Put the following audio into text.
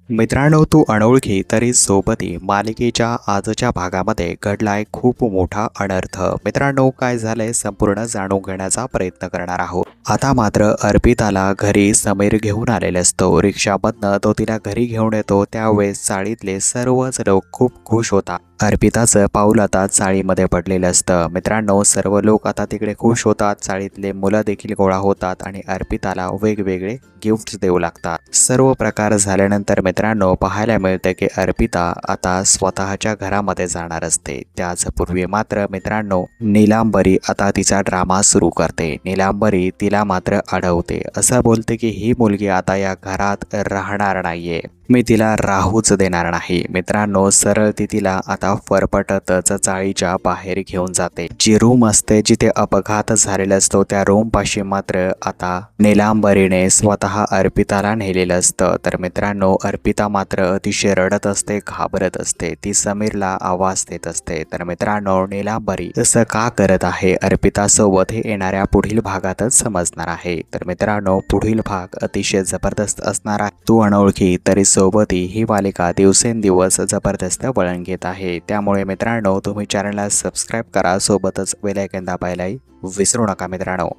मित्रांनो, तू अनोळखी तरी सोबती मालिकेच्या आजच्या भागामध्ये घडलाय खूप मोठा अनर्थ. मित्रांनो, काय झालंय संपूर्ण जाणून घेण्याचा प्रयत्न करणार आहोत. आता मात्र अर्पिताला घरी समीर घेऊन आलेला असतो. रिक्षामधनं तो तिला घरी घेऊन येतो. त्यावेळेस चाळीतले सर्वच लोक खूप खुश होतात. अर्पिताचं पाऊल आता चाळीमध्ये पडलेलं असतं. मित्रांनो, सर्व लोक आता तिकडे खुश होतात. चाळीतले मुलं देखील गोळा होतात आणि अर्पिताला वेगवेगळे गिफ्ट्स देऊ लागतात. सर्व प्रकार झाल्यानंतर मित्रांनो पाहायला मिळतं की अर्पिता आता स्वतःच्या घरामध्ये जाणार असते. त्याचपूर्वी मात्र मित्रांनो नीलांबरी आता तिचा ड्रामा सुरू करते. नीलांबरी तिला मात्र अडवते, असं बोलते की ही मुलगी आता या घरात राहणार नाहीये, मी तिला राहूच देणार नाही. मित्रांनो, सरळ ती तिला आता फरफटतच चाळीच्या बाहेर घेऊन जाते. जी रूम असते जिथे अपघात झालेला असतो त्या रूम पाशी मात्र आता नीलांबरीने स्वतः अर्पिताला नेलेलं असतं. तर मित्रांनो, अर्पिता मात्र अतिशय रडत असते, घाबरत असते. ती समीरला आवाज देत असते. तर मित्रांनो, नीलांबरी तसं का करत आहे अर्पिता सोबत हे येणाऱ्या पुढील भागातच समजणार आहे. तर मित्रांनो, पुढील भाग अतिशय जबरदस्त असणार आहे. तू अनोळखी तरी सोबती ही मालिका दिवसेंदिवस जबरदस्त वळण घेत आहे. त्यामुळे मित्रांनो, तुम्ही चॅनलला सबस्क्राईब करा, सोबतच बेल आयकॉन दाबायलाही विसरू नका मित्रांनो.